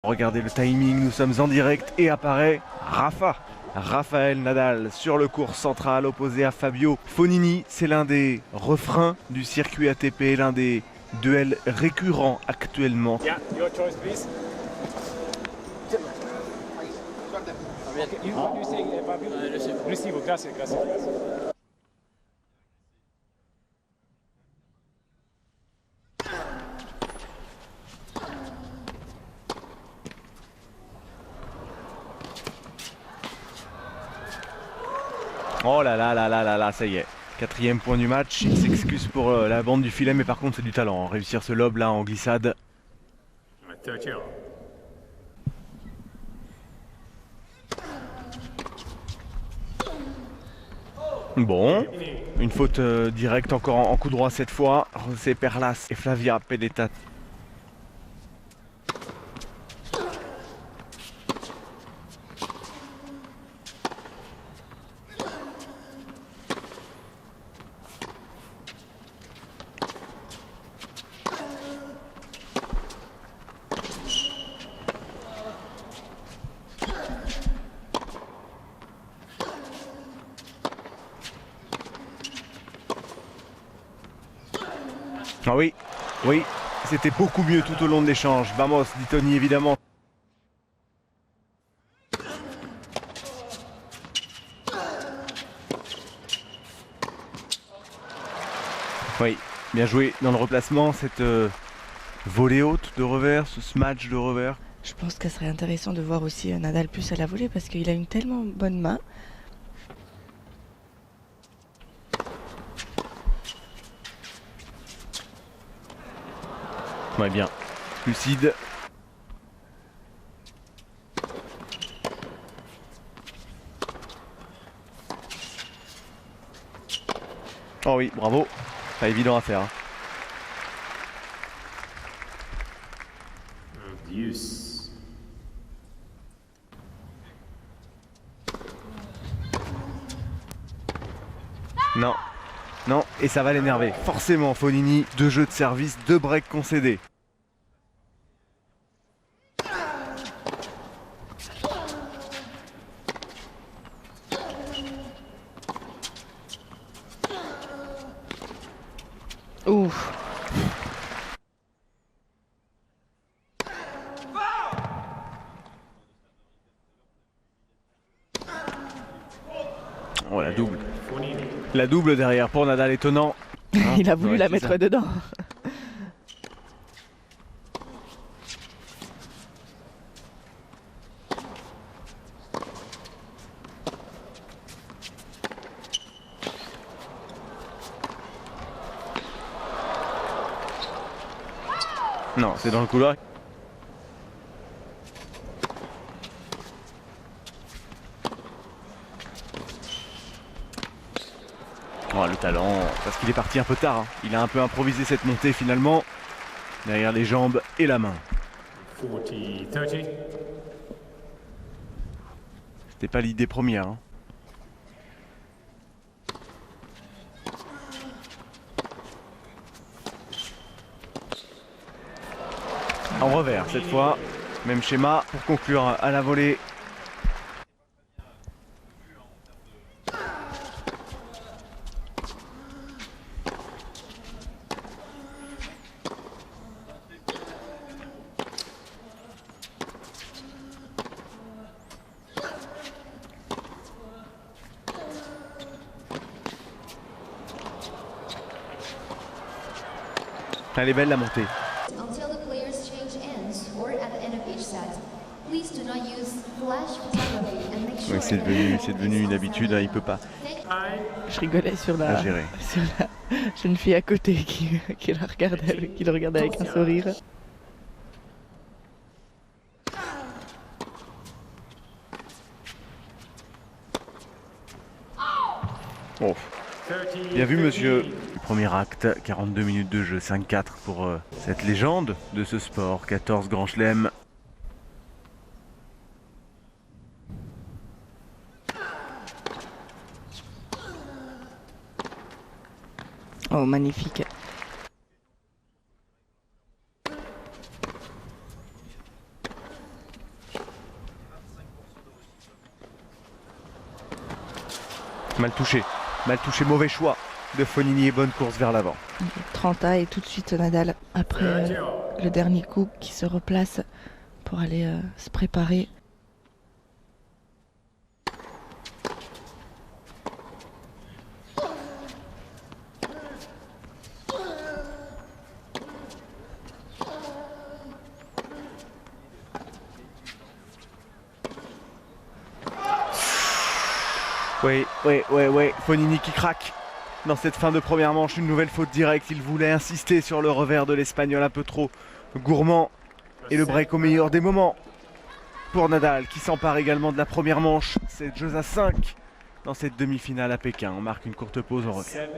Regardez le timing, nous sommes en direct et apparaît Rafael Nadal sur le court central opposé à Fabio Fognini. C'est l'un des refrains du circuit ATP, l'un des duels récurrents actuellement. Yeah, your choice, please. What do you say, Fabio? Recibo, gracias, gracias, gracias. Oh là là là là là là, ça y est. Quatrième point du match, il s'excuse pour la bande du filet, mais par contre c'est du talent. Réussir ce lob là en glissade. Bon, une faute directe encore en coup droit cette fois. José Perlas et Flavia Pedetta. Ah oui, oui, c'était beaucoup mieux tout au long de l'échange. Vamos, dit Tony évidemment. Oui, bien joué dans le replacement, cette volée haute de revers, ce smash de revers. Je pense que ce serait intéressant de voir aussi Nadal plus à la volée parce qu'il a une tellement bonne main. Ouais, bien. Lucide. Oh oui, bravo. Pas évident à faire. Deuce. Non, non, et ça va l'énerver. Forcément, Fognini, 2 jeux de service, 2 breaks concédés. Ouf. Oh, la double. La double derrière pour Nadal, étonnant. Hein, Il a voulu ouais, la c'est mettre ça. dedans. Non, c'est dans le couloir. Oh, le talent, parce qu'il est parti un peu tard. Hein. Il a un peu improvisé cette montée finalement. Derrière les jambes et la main. 40-30. C'était pas l'idée première. Hein. En revers cette fois. Même schéma pour conclure à la volée. Elle est belle la montée. Until the players change ends or at the end of each set, please do not use flash photography and make sure Ouais, c'est devenu une habitude, hein, il peut pas Je rigolais sur la la gérer. jeune fille à côté qui le regardait avec un sourire. Oh. Bien vu monsieur. Le premier acte, 42 minutes de jeu, 5-4 pour cette légende de ce sport, 14 grands chelems. Oh, magnifique. Mal touché, mauvais choix de Fognini et bonne course vers l'avant. 30 et tout de suite Nadal après le dernier coup qui se replace pour aller se préparer. Oui, Fognini qui craque dans cette fin de première manche, une nouvelle faute directe. Il voulait insister sur le revers de l'Espagnol, un peu trop gourmand. Et le break au meilleur des moments pour Nadal qui s'empare également de la première manche. C'est jeu à 5 dans cette demi-finale à Pékin. On marque une courte pause, on revient.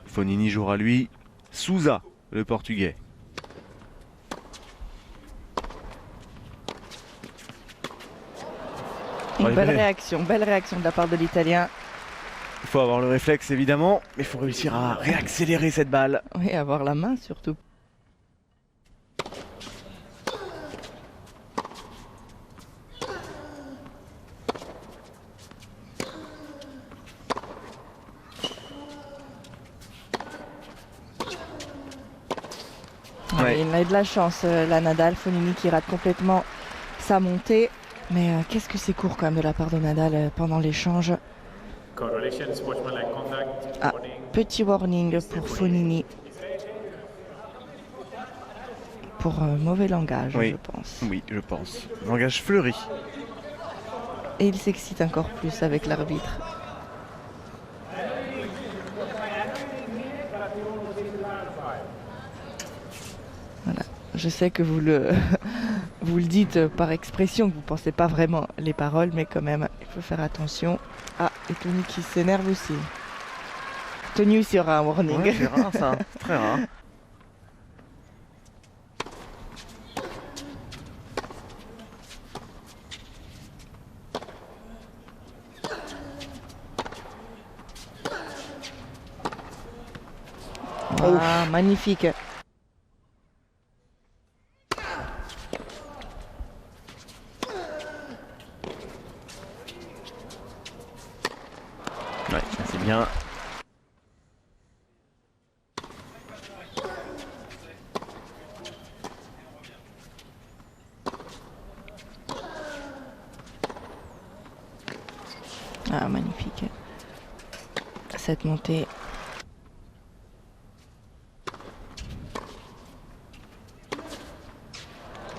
Fognini jouera lui Sousa, le Portugais. Belle réaction de la part de l'Italien. Il faut avoir le réflexe évidemment, mais il faut réussir à réaccélérer cette balle. Oui, avoir la main surtout. Ouais. Il a eu de la chance, la Nadal. Fognini qui rate complètement sa montée. Mais qu'est-ce que c'est court quand même de la part de Nadal pendant l'échange. Ah, petit warning pour Fognini. Pour mauvais langage, Oui. je pense. Oui, je pense. Langage fleuri. Et il s'excite encore plus avec l'arbitre. Voilà. Je sais que vous le, vous le dites par expression, que vous ne pensez pas vraiment les paroles, mais quand même, il faut faire attention. Ah, et Tony qui s'énerve aussi. Tony aussi aura un warning. Ouais, c'est rare ça, très rare. Ah, magnifique. Ouais, c'est bien. Ah, magnifique. Cette montée.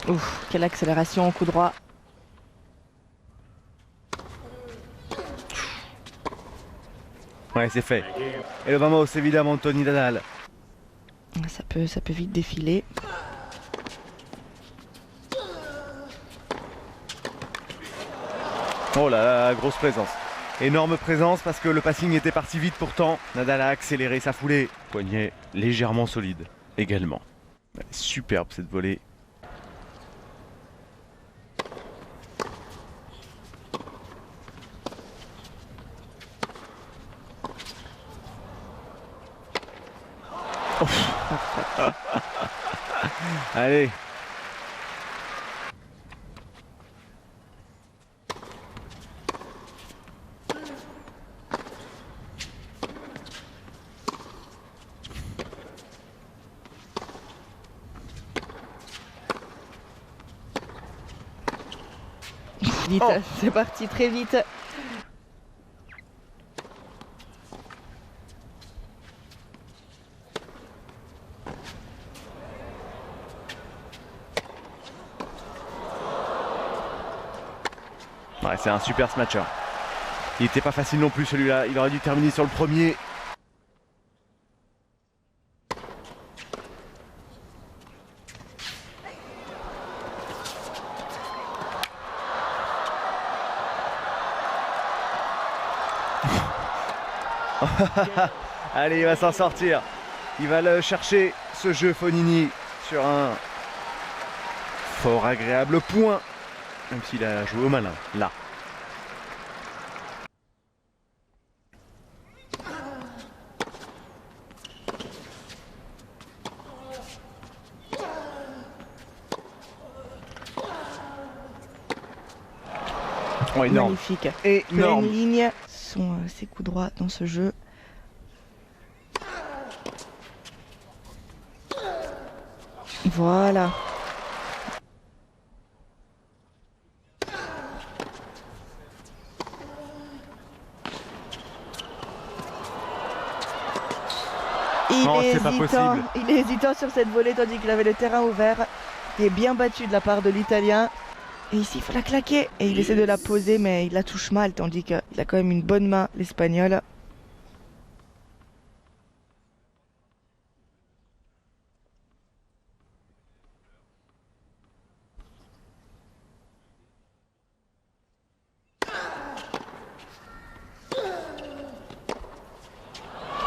Ouf, quelle accélération au coup droit. Ouais, c'est fait. Et le vamos évidemment Tony Nadal. Ça peut vite défiler. Oh là là, grosse présence. Énorme présence parce que le passing était parti vite pourtant. Nadal a accéléré sa foulée. Poignet légèrement solide également. Ouais, superbe cette volée. Allez. Vite, Oh. c'est parti très vite. Ouais, c'est un super smatcher. Il était pas facile non plus celui-là. Il aurait dû terminer sur le premier. Allez, il va s'en sortir. Il va le chercher, ce jeu Fognini, sur un fort agréable point. Même s'il a joué au malin, là. Oh, énorme. magnifique. Énorme. Pleine ligne sont ses coups droits dans ce jeu. Voilà. Non, c'est pas possible. Il est hésitant sur cette volée tandis qu'il avait le terrain ouvert. Il est bien battu de la part de l'Italien. Et ici, il faut la claquer. Et il essaie de la poser, mais il la touche mal, tandis qu'il a quand même une bonne main, l'Espagnol.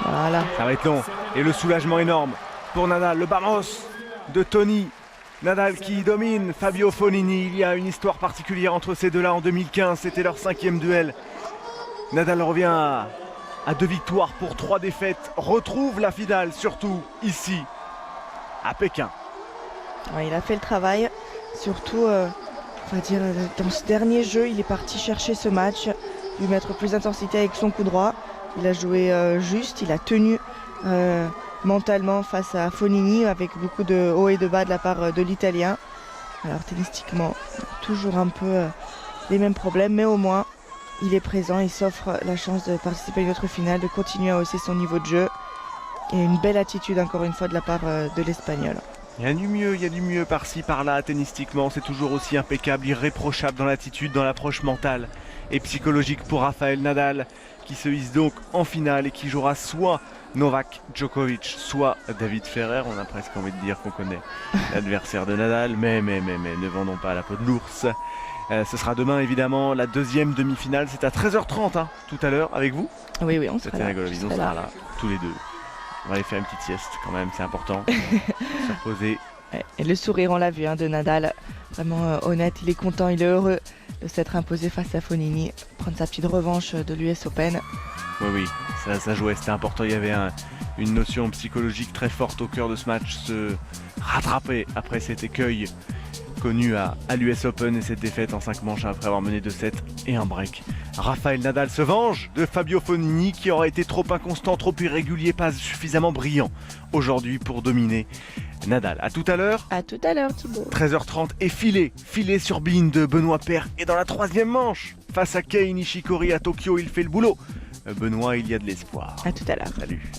Voilà. Ça va être long. Et le soulagement énorme pour Nadal. Le Vamos de Tony. Nadal qui domine Fabio Fognini. Il y a une histoire particulière entre ces deux-là en 2015. C'était leur 5e duel. Nadal revient à 2 victoires pour 3 défaites. Retrouve la finale, surtout ici, à Pékin. Ouais, il a fait le travail. Surtout, on va dire, dans ce dernier jeu, il est parti chercher ce match, lui mettre plus d'intensité avec son coup droit. Il a joué juste, il a tenu mentalement face à Fognini avec beaucoup de haut et de bas de la part de l'Italien. Alors tennistiquement, toujours un peu les mêmes problèmes, mais au moins il est présent, il s'offre la chance de participer à une autre finale, de continuer à hausser son niveau de jeu. Et une belle attitude encore une fois de la part de l'Espagnol. Il y a du mieux par-ci, par-là, tennistiquement. C'est toujours aussi impeccable, irréprochable dans l'attitude, dans l'approche mentale et psychologique pour Rafael Nadal, qui se hisse donc en finale et qui jouera soit Novak Djokovic, soit David Ferrer. On a presque envie de dire qu'on connaît l'adversaire de Nadal, mais ne vendons pas la peau de l'ours. Ce sera demain évidemment la deuxième demi-finale, c'est à 13h30 hein, tout à l'heure avec vous. Oui, on sera là. On sera là, tous les deux. On va aller faire une petite sieste quand même, c'est important. Se reposer. Ouais, et le sourire, on l'a vu, hein, de Nadal, vraiment honnête, il est content, il est heureux de s'être imposé face à Fognini, prendre sa petite revanche de l'US Open. Oui, ça jouait, c'était important, il y avait une notion psychologique très forte au cœur de ce match, se rattraper après cet écueil connu à l'US Open et cette défaite en 5 manches après avoir mené 2-7 et un break. Rafael Nadal se venge de Fabio Fognini qui aura été trop inconstant, trop irrégulier, pas suffisamment brillant aujourd'hui pour dominer Nadal. À tout à l'heure. À tout à l'heure Thibaut. 13h30 et filé sur Bean de Benoît Paire et dans la 3e manche face à Kei Nishikori à Tokyo, il fait le boulot. Benoît, il y a de l'espoir. À tout à l'heure. Salut.